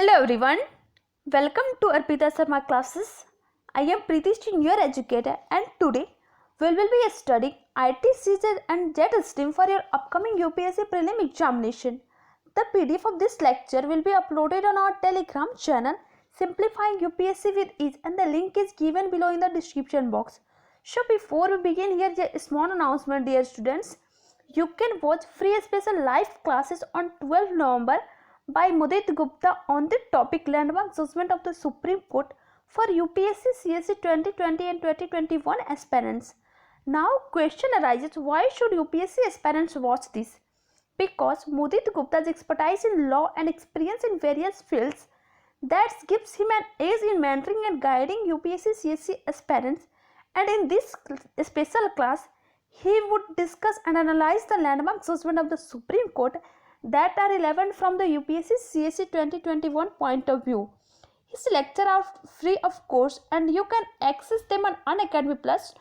Hello everyone, welcome to Arpita Sharma classes. I am Preeti Singh, your educator, and today we will be studying IT season and JET stream for your upcoming UPSC prelim examination. The PDF of this lecture will be uploaded on our Telegram channel Simplifying UPSC with Ease, and the link is given below in the description box. So before we begin, here is a small announcement, dear students. You can watch free special live classes on 12 November by Mudit Gupta on the topic Landmark Judgment of the Supreme Court for UPSC CSE 2020 and 2021 aspirants. Now question arises, why should UPSC aspirants watch this? Because Mudit Gupta's expertise in law and experience in various fields that gives him an edge in mentoring and guiding UPSC CSE aspirants, and in this special class he would discuss and analyze the landmark judgment of the Supreme Court that are relevant from the UPSC CSE 2021 point of view. His lectures are free of course and you can access them on Unacademy Plus.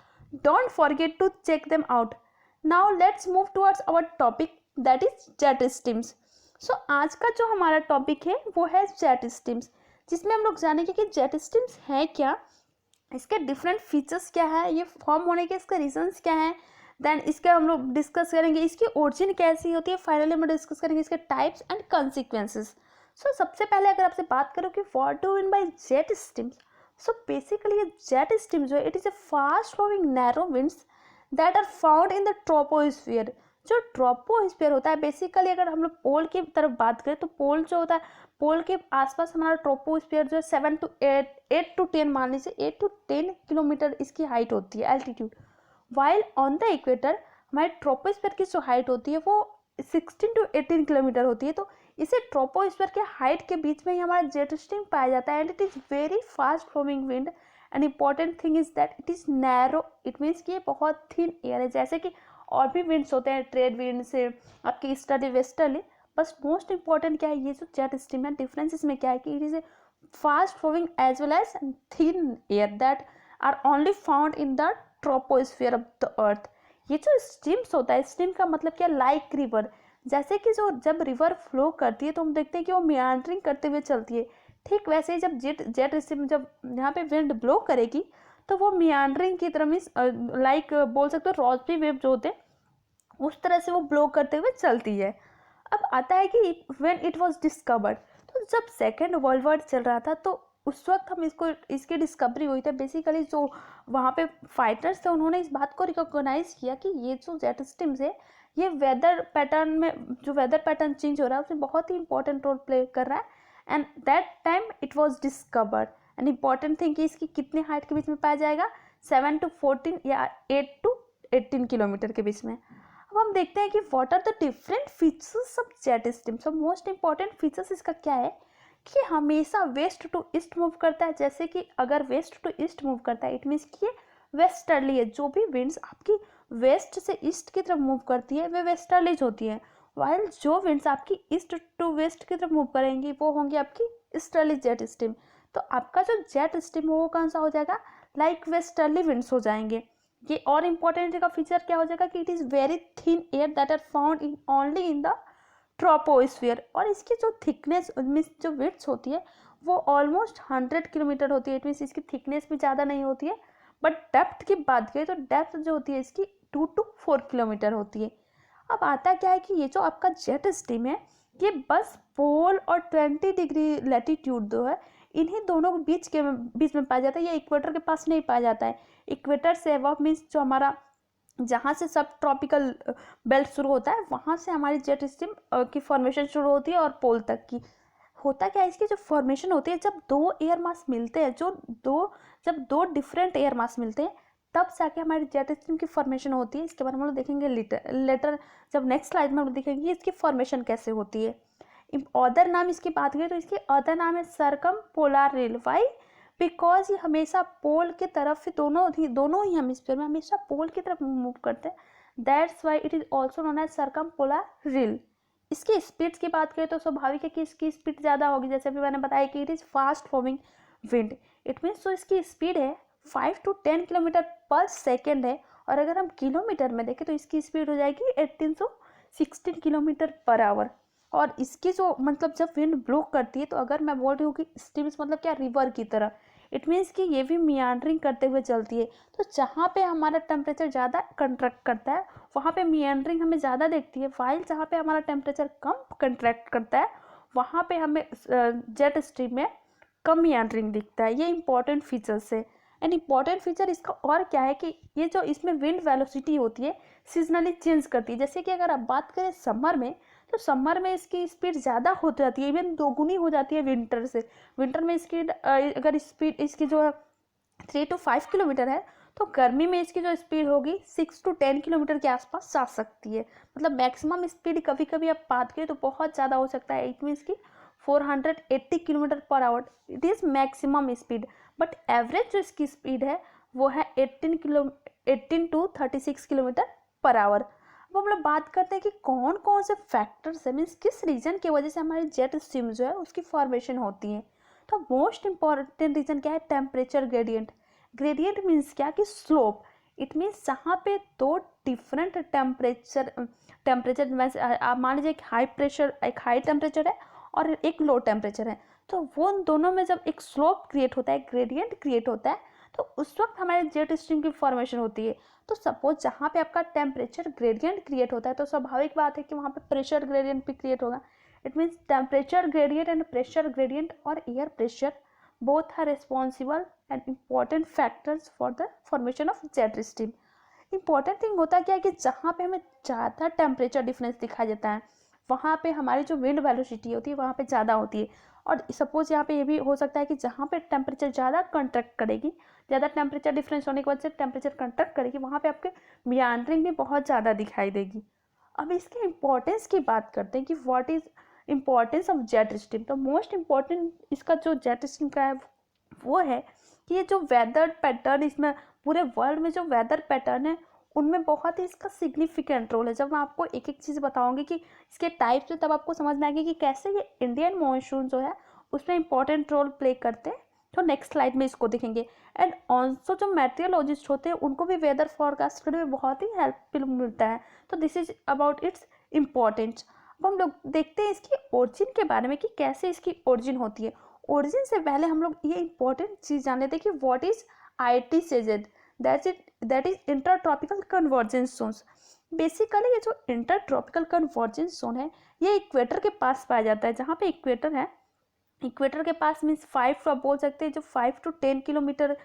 Don't forget to check them out. Now let's move towards our topic, that is JET streams. So आज का जो हमारा topic है वो है JET streams, जिसमें हम लोग जानेंगे कि JET streams है क्या, इसके डिफरेंट फीचर्स क्या है, ये फॉर्म होने के इसके रीजंस क्या हैं, देन इसके हम लोग डिस्कस करेंगे इसकी ओरिजिन कैसी होती है, फाइनली हम डिस्कस करेंगे इसके टाइप्स एंड कॉन्सिक्वेंसेस. सो सबसे पहले अगर आपसे बात करूँ कि what do mean by jet streams. So basically ये जेट स्ट्रीम जो है it is a fast flowing narrow winds that are found in the troposphere. जो ट्रोपोस्फीयर होता है बेसिकली अगर हम लोग पोल की तरफ बात करें तो पोल जो होता है, पोल के आसपास हमारा ट्रोपोस्फीयर जो है 7 to 8 to 10 मान लीजिए 8 to 10 किलोमीटर इसकी हाइट होती है altitude. While on the equator हमारे ट्रोपोस्फीयर की जो हाइट होती है वो 16 to 18 किलोमीटर होती है. तो इसे ट्रोपोस्फीयर के हाइट के बीच में ही हमारा जेट स्ट्रीम पाया जाता है and it is very fast flowing wind. And important thing is that it is narrow, it means कि ये बहुत थिन एयर है. जैसे कि और भी विंड्स होते हैं, ट्रेड विंड से आपकी ईस्टर्ली वेस्टर्ली, बस मोस्ट इंपॉर्टेंट क्या है ये जो जेट स्ट्रीम है डिफरेंस इसमें क्या है कि it is a fast flowing as well as thin air that are only found in the troposphere of the earth. ये जो स्ट्रीम्स होता है, स्ट्रीम का मतलब क्या, लाइक रिवर. जैसे कि जो जब रिवर फ्लो करती है तो हम देखते हैं कि वो मियांड्रिंग करते हुए चलती है, ठीक वैसे ही जब जेट स्ट्रीम जब यहाँ पे विंड ब्लो करेगी तो वो मियांड्रिंग की तरह मीन्स लाइक बोल सकते हो रोजबी वेव जो होते हैं उस तरह से वो ब्लो करते हुए चलती है. अब आता है कि व्हेन इट वाज डिस्कवर्ड, तो जब सेकेंड वर्ल्ड वॉर चल रहा था तो उस वक्त हम इसकी डिस्कवरी हुई थी. बेसिकली जो वहाँ पे फाइटर्स थे उन्होंने इस बात को रिकॉग्नाइज किया कि ये जो जेट स्ट्रीम्स है ये वेदर पैटर्न में जो वेदर पैटर्न चेंज हो रहा है उसमें बहुत ही इंपॉर्टेंट रोल प्ले कर रहा है. And that time it was discovered. And important thing कि इसकी कितने हाइट के बीच में पाया जाएगा, 7 to 14 या 8 to 18 किलोमीटर के बीच में. अब हम देखते हैं कि what are the different features of jet stream. So most important features इसका क्या है कि हमेशा वेस्ट टू ईस्ट मूव करता है. जैसे कि अगर वेस्ट टू ईस्ट मूव करता है इट मीन्स कि ये वेस्टर्ली है. जो भी विंड्स आपकी वेस्ट से ईस्ट की तरफ मूव करती है वे वेस्टर्लीज होती है, वाइल जो विंड्स आपकी ईस्ट टू वेस्ट की तरफ मूव करेंगी वो होंगी आपकी ईस्टर्ली जेट स्ट्रीम. तो आपका जो जेट स्ट्रीम है वो कौन सा हो जाएगा, लाइक वेस्टर्ली विंड्स हो जाएंगे. ये और इम्पोर्टेंट का फीचर क्या हो जाएगा कि it is very thin air that are found in only in the troposphere. और इसकी जो थिकनेस मीन्स जो विड्थ होती है वो ऑलमोस्ट 100 किलोमीटर होती है. इट मीन्स इसकी थिकनेस भी ज़्यादा नहीं होती है. बट डेप्थ की बात करें तो डेप्थ जो होती है इसकी 2 to 4 किलोमीटर होती है. अब आता क्या है कि ये जो आपका जेट स्ट्रीम है ये बस पोल और 20 डिग्री लैटिट्यूड जो है इन्हीं दोनों के बीच में पाया जाता है. ये इक्वेटर के पास नहीं पाया जाता है. इक्वेटर से अब मीन्स जो हमारा जहाँ से सब ट्रॉपिकल बेल्ट शुरू होता है वहाँ से हमारी जेट स्ट्रीम की फॉर्मेशन शुरू होती है और पोल तक की. होता क्या है इसकी जो फॉर्मेशन होती है जब दो एयर मास मिलते हैं, जब दो डिफरेंट एयर मास मिलते हैं तब जाके हमारी जेट स्ट्रीम की फॉर्मेशन होती है. इसके बारे में हम लोग देखेंगे लेटर जब नेक्स्ट स्लाइड में हम लोग देखेंगे इसकी फॉर्मेशन कैसे होती है. अदर नाम इसकी बात करें तो इसकी अदर नाम है सरकम पोलर रिल. वाई, बिकॉज ये हमेशा पोल की तरफ दोनों ही हेमिस्फीयर में हमेशा पोल की तरफ मूव करते हैं. That's why it is also known as circumpolar whirl. इसकी स्पीड्स की बात करें तो स्वाभाविक है कि इसकी स्पीड ज़्यादा होगी. जैसे अभी मैंने बताया कि it is fast flowing wind. It means तो इसकी स्पीड है 5 to 10 किलोमीटर पर सेकेंड है. और अगर हम किलोमीटर में देखें तो इसकी स्पीड हो जाएगी 18 to 16 किलोमीटर पर आवर. और इसकी जो मतलब जब विंड ब्लो करती है, तो अगर मैं बोल रही हूँ कि स्ट्रीम्स मतलब क्या, रिवर की तरह, इट मीन्स कि ये भी मियांडरिंग करते हुए चलती है। तो जहाँ पे हमारा टेम्परेचर ज़्यादा कंट्रैक्ट करता है वहाँ पे मियांडरिंग हमें ज़्यादा देखती है, वाइल जहाँ पे हमारा टेम्परेचर कम कंट्रैक्ट करता है वहाँ पे हमें जेट स्ट्रीम में कम मियांडरिंग दिखता है। ये इंपॉर्टेंट फीचर्स है। एंड इम्पॉर्टेंट फीचर इसका और क्या है कि ये जो इसमें विंड वेलोसिटी होती है सीजनली चेंज करती है। जैसे कि अगर आप बात करें समर में, तो समर में इसकी स्पीड ज़्यादा हो जाती है, इवन दोगुनी हो जाती है विंटर से। विंटर में इसकी अगर स्पीड इसकी जो 3 to 5 किलोमीटर है, तो गर्मी में इसकी जो स्पीड होगी 6 to 10 किलोमीटर के आसपास जा सकती है। मतलब मैक्सिमम स्पीड कभी कभी आप बात करें तो बहुत ज़्यादा हो सकता है, इट मीन्स की 480 kilometre per hour, it is maximum speed. But average जो इसकी स्पीड है वो है 18 to 36 किलोमीटर पर आवर। अब हम लोग बात करते हैं कि कौन कौन से फैक्टर्स है, मीन्स किस रीजन की वजह से हमारी जेट स्ट्रीम जो है उसकी फॉर्मेशन होती है। तो मोस्ट इंपॉर्टेंट रीजन क्या है, टेम्परेचर ग्रेडियंट। ग्रेडियंट मीन्स क्या कि स्लोप, इट मीन्स जहाँ पे दो डिफरेंट टेम्परेचर में आप मान लीजिए एक हाई टेम्परेचर है और एक लो टेम्परेचर है, तो वो दोनों में जब एक स्लोप क्रिएट होता है, ग्रेडियंट क्रिएट होता है, तो उस वक्त हमारे जेट स्ट्रीम की फॉर्मेशन होती है। तो सपोज जहाँ पे आपका टेम्परेचर ग्रेडियंट क्रिएट होता है तो स्वाभाविक बात है कि वहाँ पे प्रेशर ग्रेडियंट भी क्रिएट होगा। It means temperature gradient and pressure gradient और air pressure both are responsible and important factors for the formation of jet stream। Important thing होता क्या है कि जहाँ पे हमें ज़्यादा टेम्परेचर डिफरेंस दिखाई देता है वहाँ पे हमारी जो विंड वेलोसिटी होती है वहाँ पे ज़्यादा होती है। और सपोज यहाँ पे ये भी हो सकता है कि जहाँ पे टेम्परेचर ज़्यादा कंट्रैक्ट करेगी, ज़्यादा टेम्परेचर डिफरेंस होने की वजह से टेम्परेचर कंट्रैक्ट करेगी, वहाँ पे आपके मियांडरिंग भी बहुत ज़्यादा दिखाई देगी। अब इसकी इम्पोर्टेंस की बात करते हैं कि what is importance of jet stream. तो मोस्ट इम्पॉर्टेंट इसका जो जेट स्ट्रीम का है वो है कि ये जो वेदर पैटर्न, इसमें पूरे वर्ल्ड में जो वेदर पैटर्न है उनमें बहुत ही इसका सिग्निफिकेंट रोल है। जब मैं आपको एक एक चीज़ बताऊंगी कि इसके टाइप्स है, तब आपको समझ में आएगी कि कैसे ये इंडियन मॉनसून जो है उसमें इंपॉर्टेंट रोल प्ले करते हैं। तो नेक्स्ट स्लाइड में इसको देखेंगे। एंड ऑल्सो जो मेट्रियोलॉजिस्ट होते हैं उनको भी वेदर फॉरकास्ट करने में बहुत ही हेल्पफुल मिलता है। तो this is about its importance. अब हम लोग देखते हैं इसकी ओरिजिन के बारे में कि कैसे इसकी ओरिजिन होती है। ओरिजिन से पहले हम लोग ये इंपॉर्टेंट चीज़ जान लेते हैं कि what is ITCZ, that is inter tropical convergence zones. Basically ये जो इंटर ट्रॉपिकल कन्वर्जेंस जोन है ये इक्वेटर के पास पाया जाता है। जहाँ पे इक्वेटर है, इक्वेटर के पास मीन्स 5 आप बोल सकते हैं, जो 5 to 10 किलोमीटर,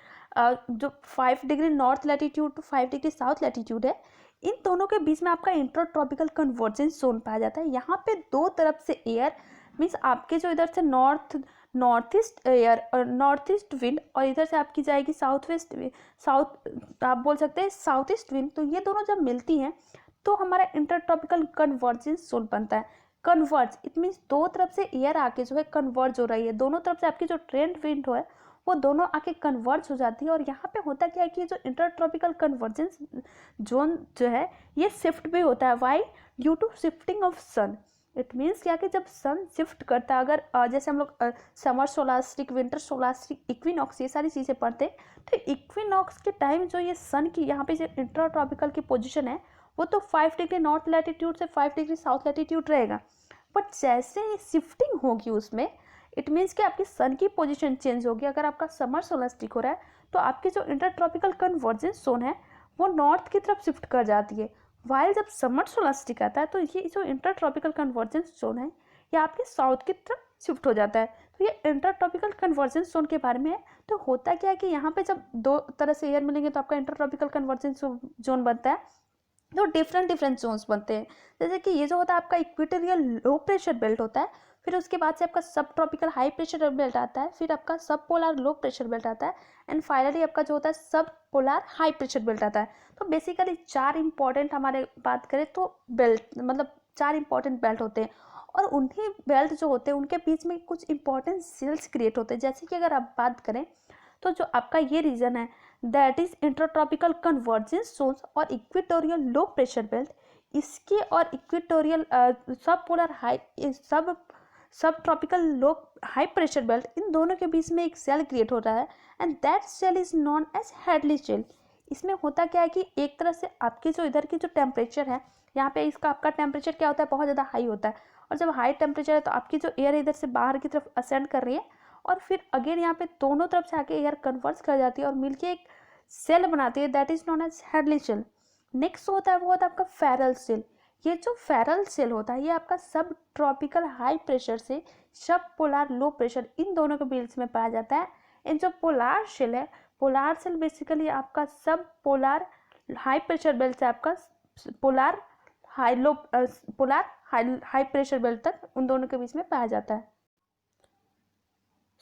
जो 5 degree north latitude to 5 degree south latitude है, इन दोनों के बीच में आपका इंटर ट्रॉपिकल कन्वर्जेंस जोन पाया जाता है। यहाँ पे दो तरफ से एयर मीन्स आपके जो इधर से नॉर्थ ईस्ट एयर और नॉर्थ ईस्ट विंड और इधर से आपकी जाएगी साउथ आप बोल सकते हैं साउथ ईस्ट विंड, तो ये दोनों जब मिलती हैं तो हमारा इंटर ट्रॉपिकल कन्वर्जेंस जोन बनता है। कन्वर्ज इट मीन्स दो तरफ से एयर आके जो है कन्वर्ज हो रही है, दोनों तरफ से आपकी जो ट्रेंड विंड है वो दोनों आके कन्वर्ज हो जाती है। और यहाँ पे होता क्या है कि जो इंटर ट्रॉपिकल कन्वर्जेंस जोन जो है ये शिफ्ट भी होता है। Why? Due to shifting of sun. It means क्या कि जब सन शिफ्ट करता है, अगर जैसे हम लोग समर सोलास्टिक, विंटर सोलास्टिक, इक्विनॉक्स ये सारी चीज़ें पढ़ते हैं, तो इक्विनॉक्स के टाइम जो ये सन की यहाँ पे जो इंटर ट्रॉपिकल की पोजिशन है वो तो 5 डिग्री नॉर्थ लैटीट्यूड से 5 डिग्री साउथ लैटीट्यूड रहेगा। बट जैसे ही शिफ्टिंग होगी उसमें, इट मीन्स कि आपकी सन की पोजीशन चेंज होगी। अगर आपका समर सोलास्टिक हो रहा है तो आपकी जो इंटर ट्रॉपिकल कन्वर्जेंस जोन है वो नॉर्थ की तरफ शिफ्ट कर जाती है। वाइल जब समर सोलास्टिक आता है तो ये जो इंटर ट्रॉपिकल कन्वर्जेंस जोन है ये आपके साउथ की तरफ शिफ्ट हो जाता है। तो ये इंटर ट्रॉपिकल कन्वर्जेंस जोन के बारे में है। तो होता क्या है कि यहाँ पे जब दो तरह से एयर मिलेंगे तो आपका इंटर ट्रॉपिकल कन्वर्जेंस जोन बनता है। तो डिफरेंट जोन्स बनते हैं। जैसे कि ये जो होता है आपका इक्वेटोरियल लो प्रेशर बेल्ट होता है, फिर उसके बाद से आपका sub tropical high pressure belt आता है, फिर आपका सब पोलर लो प्रेशर बेल्ट आता है, एंड फाइनली आपका जो होता है सब पोलर हाई प्रेशर बेल्ट आता है। तो बेसिकली 4 इंपॉर्टेंट हमारे बात करें तो बेल्ट मतलब 4 इंपॉर्टेंट बेल्ट होते हैं। और उन्हीं बेल्ट जो होते हैं उनके बीच में कुछ इंपॉर्टेंट सेल्स क्रिएट होते हैं। जैसे कि अगर आप बात करें तो जो आपका ये रीजन है that is intertropical convergence zones और इक्वेटोरियल लो प्रेशर बेल्ट, इसके और equatorial sub polar high sub tropical low high pressure belt, इन दोनों के बीच में एक सेल क्रिएट हो रहा है and that cell is known as Hadley cell. इसमें होता क्या है कि एक तरह से आपकी जो इधर की जो टेम्परेचर है, यहाँ पे इसका आपका टेम्परेचर क्या होता है, बहुत ज़्यादा हाई होता है, और जब हाई टेम्परेचर है तो आपकी जो एयर इधर से बाहर की तरफ असेंड कर रही है और फिर अगेन यहाँ पे दोनों तरफ से आके एयर कन्वर्स कर जाती है और मिलके एक सेल बनाती है, that is known as Hadley cell. नेक्स्ट होता है वो होता है आपका फेरल सेल। ये जो फेरल सेल होता है ये आपका सब ट्रॉपिकल हाई प्रेशर से सब पोलार लो प्रेशर इन दोनों के बीच में पाया जाता है। एंड जो पोलार सेल है, पोलार सेल बेसिकली आपका सब पोलार हाई प्रेशर बेल्ट से आपका polar high low polar high pressure belt तक उन दोनों के बीच में पाया जाता है।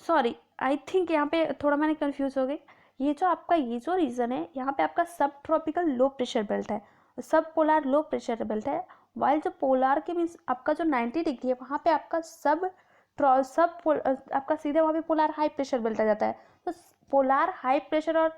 सॉरी, आई थिंक यहाँ पे थोड़ा मैंने कंफ्यूज हो गई। ये जो आपका ये जो रीजन है यहाँ पे आपका सब ट्रॉपिकल लो प्रेशर बेल्ट है, सब पोलार लो प्रेशर बेल्ट है, वाइल जो पोलार के मीन्स आपका जो 90 डिग्री है वहाँ पे आपका आपका सीधे वहाँ पे पोलार हाई प्रेशर बेल्ट आ जाता है। तो पोलार हाई प्रेशर और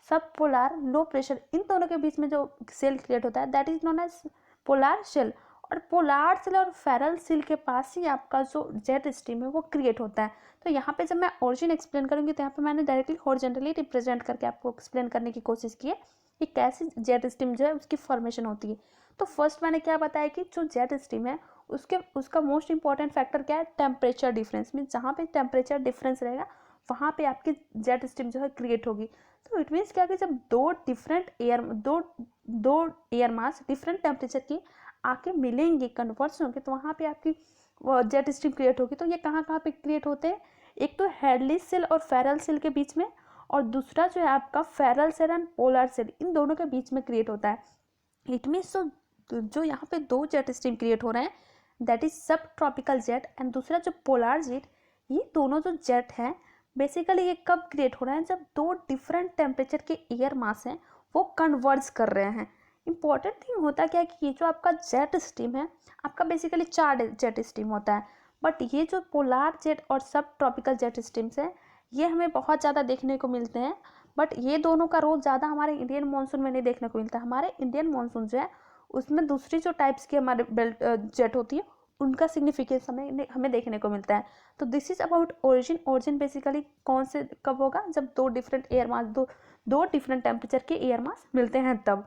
सब पोलार लो प्रेशर इन दोनों के बीच में जो सेल क्रिएट होता है that is known as polar cell. और पोलार सेल और फेरल सेल के पास ही आपका जो जेट स्ट्रीम है वो क्रिएट होता है। तो यहाँ पे जब मैं ओरिजिन एक्सप्लेन करूँगी तो यहाँ पे मैंने डायरेक्टली हॉरिजॉन्टली रिप्रेजेंट करके आपको एक्सप्लेन करने की कोशिश की है कि कैसे जेट स्ट्रीम जो है उसकी फॉर्मेशन होती है। तो फर्स्ट मैंने क्या बताया कि जो जेट स्ट्रीम है उसका मोस्ट इंपॉर्टेंट फैक्टर क्या है, टेम्परेचर डिफरेंस। मीन जहाँ पे टेम्परेचर डिफरेंस रहेगा वहाँ पे आपकी जेट स्ट्रीम जो है क्रिएट होगी। तो इट मीन्स क्या कि जब दो एयर मास डिफरेंट टेम्परेचर की आके मिलेंगे, कन्वर्स होंगे, तो वहाँ पे आपकी जेट स्ट्रीम क्रिएट होगी। तो ये कहाँ कहाँ पे क्रिएट होते हैं, एक तो हैडली सेल और फेरल सेल के बीच में, और दूसरा जो है आपका Ferrel cell and polar cell इन दोनों के बीच में क्रिएट होता है। इट मीन्स जो यहाँ पे दो जेट स्ट्रीम क्रिएट हो रहे हैं दैट इज सब ट्रॉपिकल जेट एंड दूसरा जो पोलर जेट, ये दोनों जो जेट हैं बेसिकली ये कब क्रिएट हो रहे हैं, जब दो डिफरेंट टेम्परेचर के एयर मास हैं वो कन्वर्ज कर रहे हैं। इंपॉर्टेंट थिंग होता क्या है कि ये जो आपका जेट स्ट्रीम है आपका बेसिकली 4 जेट स्ट्रीम होता है, बट ये जो पोलार जेट और सब ट्रॉपिकल जेट स्ट्रीम्स हैं ये हमें बहुत ज़्यादा देखने को मिलते हैं। बट ये दोनों का रोल ज़्यादा हमारे इंडियन मानसून में नहीं देखने को मिलता है। हमारे इंडियन मानसून जो है उसमें दूसरी जो टाइप्स की हमारे बेल्ट जेट होती है उनका सिग्निफिकेंस हमें देखने को मिलता है। तो this is about origin. Origin basically कौन से कब होगा, जब दो डिफरेंट एयर मास दो डिफरेंट टेम्परेचर के एयर मास मिलते हैं तब।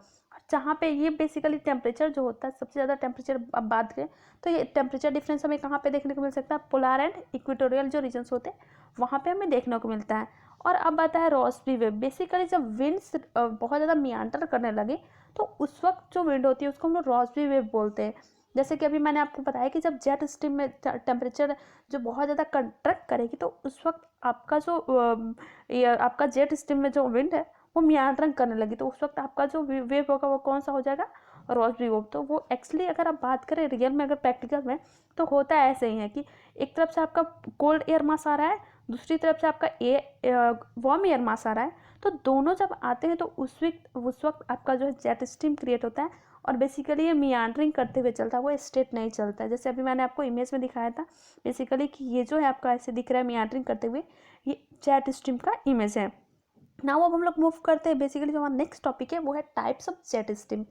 जहाँ पे ये बेसिकली टेम्परेचर जो होता है सबसे ज़्यादा टेम्परेचर अब बात करें तो ये टेम्परेचर डिफरेंस हमें कहाँ पे देखने को मिल सकता है, पोलार एंड इक्वेटोरियल जो रीजन्स होते हैं वहाँ पे हमें देखने को मिलता है। और अब आता है रोस्बी वेव। बेसिकली जब विंड्स बहुत ज़्यादा मियांटर करने लगे तो उस वक्त जो विंड होती है उसको हम लोग रोस्बी वेव बोलते हैं। जैसे कि अभी मैंने आपको बताया कि जब जेट स्ट्रीम में टेम्परेचर जो बहुत ज़्यादा कंट्रैक्ट करेगी तो उस वक्त आपका जो आपका जेट स्ट्रीम में जो विंड है वो मियांड्रिंग करने लगी, तो उस वक्त आपका जो वेव होगा वो कौन सा हो जाएगा, रोस्बी वेव। तो वो एक्चुअली अगर आप बात करें रियल में, अगर प्रैक्टिकल में, तो होता है ऐसे ही है कि एक तरफ से आपका कोल्ड एयर मास आ रहा है, दूसरी तरफ से आपका वार्म एयर मास आ रहा है। तो दोनों जब आते हैं तो उस वक्त आपका जो है जेट स्ट्रीम क्रिएट होता है और बेसिकली ये मियांड्रिंग करते हुए चलता है, वो स्ट्रेट नहीं चलता है। जैसे अभी मैंने आपको इमेज में दिखाया था बेसिकली कि ये जो है आपका ऐसे दिख रहा है मियांड्रिंग करते हुए, ये जेट स्ट्रीम का इमेज है। नाउ अब हम लोग मूव करते हैं बेसिकली जो हमारा नेक्स्ट टॉपिक है वो है टाइप्स ऑफ जेट स्ट्रीम।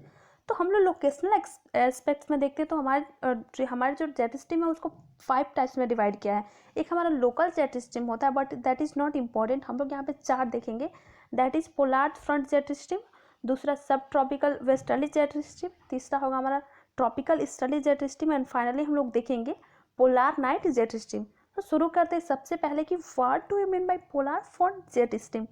तो हम लोग लोकेशनल एस्पेक्ट्स में देखते हैं तो हमारे जो जेट स्ट्रीम है उसको 5 टाइप्स में डिवाइड किया है। एक हमारा लोकल जेट स्ट्रीम होता है but that is not important, हम लोग यहाँ पे 4 देखेंगे। That is polar front jet stream, दूसरा सब ट्रॉपिकल वेस्टर्ली जेट स्ट्रीम, तीसरा होगा हमारा tropical easterly jet stream and finally हम लोग देखेंगे पोलार नाइट जेट स्ट्रीम। तो शुरू करते हैं सबसे पहले कि what do you mean by polar front jet stream.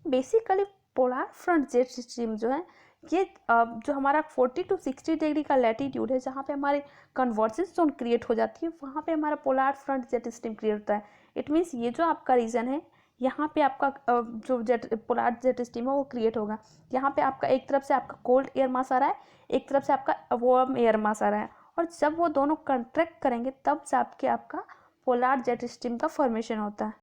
Basically polar front jet stream जो है ये जो हमारा 40 to 60 डिग्री का लैटिट्यूड है जहाँ पे हमारे कन्वर्जेंस जोन क्रिएट हो जाती है वहाँ पे हमारा polar front jet stream create होता है। इट मीन्स ये जो आपका रीजन है यहाँ पे आपका जो पोलार जेट स्ट्रीम है वो क्रिएट होगा। यहाँ पे आपका एक तरफ से आपका कोल्ड एयर मास आ रहा है, एक तरफ से आपका वार्म एयर मास आ रहा है, और जब वो दोनों कंट्रैक्ट करेंगे तब जाके आपका पोलार जेट स्ट्रीम का फॉर्मेशन होता है।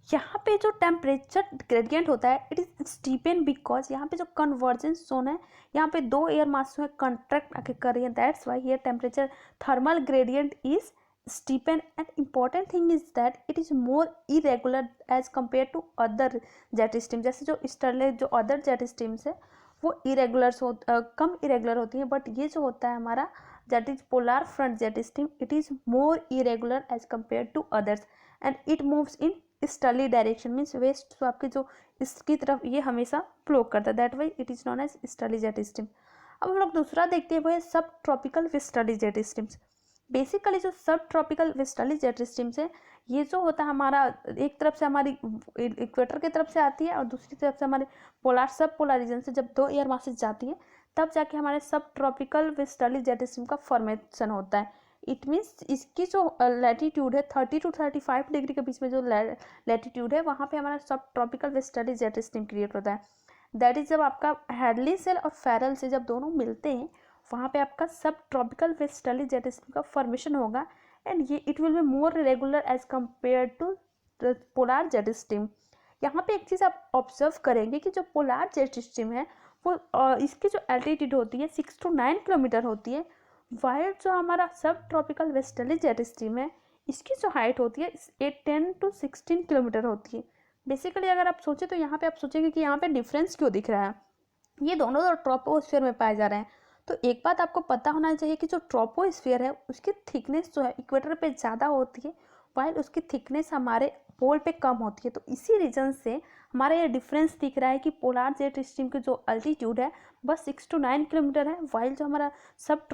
यहाँ पे जो टेम्परेचर ग्रेडियंट होता है इट इज स्टीपन बिकॉज यहाँ पे जो कन्वर्जेंस जोन है यहाँ पे दो एयर मास जो है कंट्रैक्ट आके कर रही है, that's why here temperature thermal gradient is steeper and important thing is that it is more irregular as compare to other jet stream. जैसे जो ईस्टर्ली जो अदर जेट स्ट्रीम्स है वो कम इरेगुलर होती है, बट ये जो होता है हमारा that is polar front jet stream it is more irregular as compare to others and it moves in easterly direction means west, तो आपके जो इसकी तरफ ये हमेशा फ्लो करता है, that why it is known as easterly jet stream. अब हम लोग दूसरा देखते हैं वो है sub tropical westerly jet streams. Basically जो sub tropical westerly jet streams है, ये जो होता है हमारा एक तरफ से हमारी इक्वेटर की तरफ से आती है और दूसरी तरफ से हमारे पोलार सब पोलर रीजन से जब 2 एयर मासेस जाती है तब जाके हमारे सब ट्रॉपिकल वेस्टर्ली जेट स्ट्रीम का फॉर्मेशन होता है। इट मीन्स इसकी जो लैटीट्यूड है 30 to 35 डिग्री के बीच में जो लैटीट्यूड है वहाँ पे हमारा सब tropical westerly jet stream create होता है। दैट इज जब आपका हैडली सेल और फेरल से जब दोनों मिलते हैं वहाँ पे आपका sub tropical westerly jet stream का फॉर्मेशन होगा एंड ये it will be more regular as compare to polar jet stream. यहाँ पे एक चीज़ आप ऑब्जर्व करेंगे कि जो पोलार जेट स्ट्रीम है वो इसकी जो एल्टीट्यूड होती है 6 to 9 किलोमीटर होती है, वाइल जो हमारा सब ट्रॉपिकल वेस्टर्ली जेट स्ट्रीम है इसकी जो हाइट होती है 10 to 16 किलोमीटर होती है। बेसिकली अगर आप सोचें तो यहाँ पे आप सोचेंगे कि यहाँ पे डिफरेंस क्यों दिख रहा है, ये दोनों तो ट्रोपोस्फीयर में पाए जा रहे हैं। तो एक बात आपको पता होना चाहिए कि जो ट्रोपोस्फीयर है उसकी थिकनेस जो है इक्वेटर पे ज़्यादा होती है वाइल उसकी थिकनेस हमारे पोल पे कम होती है। तो इसी रीजन से हमारा ये डिफरेंस दिख रहा है कि पोलार जेट स्ट्रीम की जो अल्टीट्यूड है बस 6 to 9 किलोमीटर है, वाइल जो हमारा सब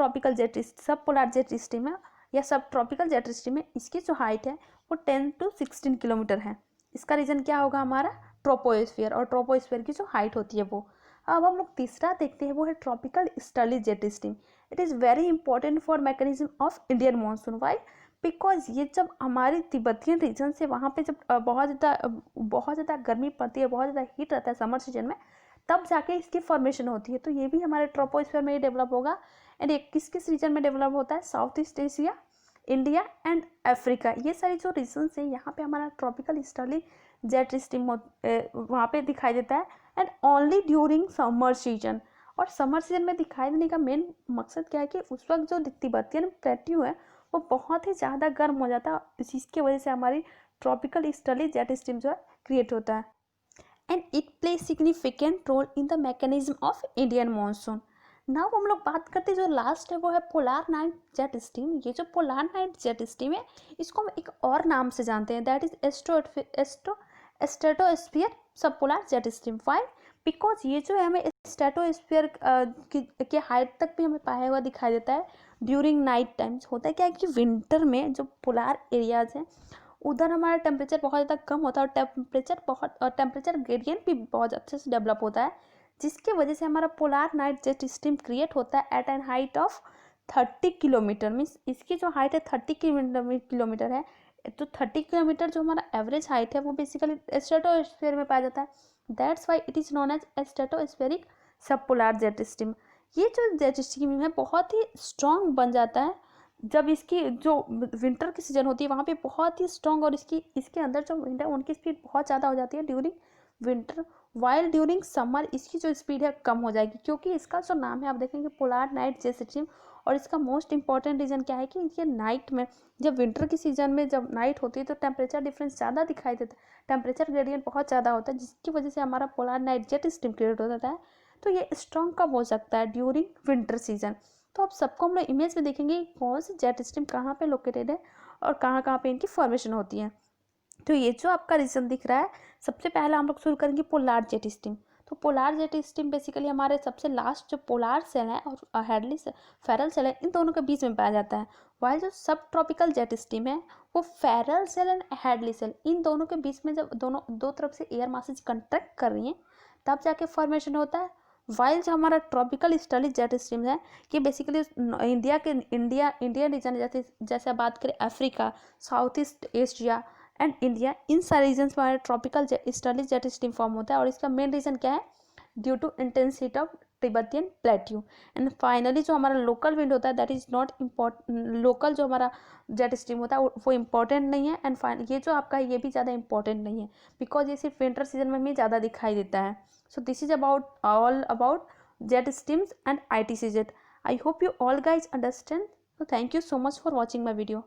पोलार जेट स्ट्रीम है या सब ट्रॉपिकल जेट स्ट्रीम है इसकी जो हाइट है वो 10 to 16 किलोमीटर है। इसका रीज़न क्या होगा, हमारा ट्रोपोस्फीयर, और ट्रोपोस्फीयर की जो हाइट होती है वो। अब हम लोग तीसरा देखते हैं वो है tropical easterly jet stream. It is very important for mechanism of Indian monsoon. Why? Because ये जब हमारी तिब्बतियन रीजन से वहाँ पे जब बहुत ज़्यादा गर्मी पड़ती है, बहुत ज़्यादा हीट रहता है समर सीजन में, तब जाके इसकी फॉर्मेशन होती है। तो ये भी हमारे ट्रोपोस्फीयर में ही डेवलप होगा। एंड ये किस किस रीजन में डेवलप होता है, south east Asia, India and Africa, ये सारी जो रीजन्स हैं यहाँ पे हमारा ट्रॉपिकल ईस्टर्ली जेट स्ट्रीम वहाँ पे दिखाई देता है and only during summer season. और समर सीजन में दिखाई देने का मेन मकसद क्या है कि उस वक्त जो तिब्बतियन प्लेट्यू है वो बहुत ही ज़्यादा गर्म हो जाता है, जिसकी वजह से हमारी ट्रॉपिकल ईस्टर्ली जेट स्ट्रीम जो है क्रिएट होता है and it play significant role in the mechanism of Indian monsoon. Now हम लोग बात करते हैं जो लास्ट है वो है पोलार नाइट जेट स्ट्रीम। ये जो पोलार नाइट जेट स्ट्रीम है इसको हम एक और नाम से जानते हैं, that is stratosphere sub polar jet stream. Why? Because ये जो है हमें स्ट्रेटोस्फीयर के हाइट तक भी हमें पाया हुआ दिखाई देता है ड्यूरिंग नाइट टाइम्स। होता है क्या है कि विंटर में जो पोलार एरियाज हैं उधर हमारा टेम्परेचर बहुत ज़्यादा कम होता है और टेम्परेचर ग्रेडियंट भी बहुत अच्छे से डेवलप होता है, जिसकी वजह से हमारा polar night jet stream create होता है at an height of 30 kilometre. Means इसकी जो हाइट है 30 किलोमीटर है। तो 30 किलोमीटर जो हमारा एवरेज हाइट है वो बेसिकली स्ट्रेटोस्फीयर में पाया जाता है। That's why it is known as stratospheric sub polar jet stream. ये जो जेट स्ट्रीम है बहुत ही स्ट्रॉन्ग बन जाता है जब इसकी जो विंटर की सीजन होती है वहाँ पे बहुत ही स्ट्रॉन्ग, और इसके अंदर जो विंड है उनकी स्पीड बहुत ज़्यादा हो जाती है during winter, while during summer इसकी जो स्पीड है कम हो जाएगी, क्योंकि इसका जो नाम है आप देखेंगे पोलार नाइट जेट स्ट्रीम। और इसका मोस्ट इंपॉर्टेंट रीज़न क्या है कि ये नाइट में जब विंटर की सीजन में जब नाइट होती है तो टेम्परेचर डिफरेंस ज़्यादा दिखाई देता है, टेम्परेचर ग्रेडियंट बहुत ज़्यादा होता है, जिसकी वजह से हमारा polar night jet stream create हो जाता है। तो ये स्ट्रॉन्ग कब हो सकता है, ड्यूरिंग विंटर सीजन। तो आप सबको हम लोग इमेज में देखेंगे कौन सी जेट स्ट्रीम कहाँ पे लोकेटेड है और कहाँ कहाँ पे इनकी फॉर्मेशन होती है। तो ये जो आपका रीजन दिख रहा है, सबसे पहला हम लोग शुरू करेंगे पोलार जेट स्ट्रीम। तो पोलार जेट स्ट्रीम बेसिकली हमारे सबसे लास्ट जो पोलार सेल है और हैडली फेरल सेल है इन दोनों के बीच में पाया जाता है। वाइल जो सब ट्रॉपिकल जेट स्ट्रीम है वो Ferrel cell and Hadley cell इन दोनों के बीच में जब दोनों दो तरफ से एयर मासेज कंट्रैक्ट कर रही हैं तब जाके फॉर्मेशन होता है। वाइल जो हमारा ट्रॉपिकल ईस्टर्ली जेट स्ट्रीम है ये बेसिकली इंडियन रीजन जैसे आप बात करें Africa, south east Asia and India, इन सारे रीजन्स में हमारे tropical easterly jet stream form होता है। और इसका मेन रीज़न क्या है, due to intensity of Tibetan plateau. And finally जो हमारा लोकल विंड होता है that is not important, local जो हमारा जेट स्ट्रीम होता है वो इम्पॉर्टेंट नहीं है। एंड ये जो आपका है ये भी ज़्यादा इंपॉर्टेंट नहीं है बिकॉज ये सिर्फ विंटर सीजन में ही ज़्यादा दिखाई देता है। So this is all about jet streams and ITC jet. I hope you all guys understand. So thank you so much for watching my video.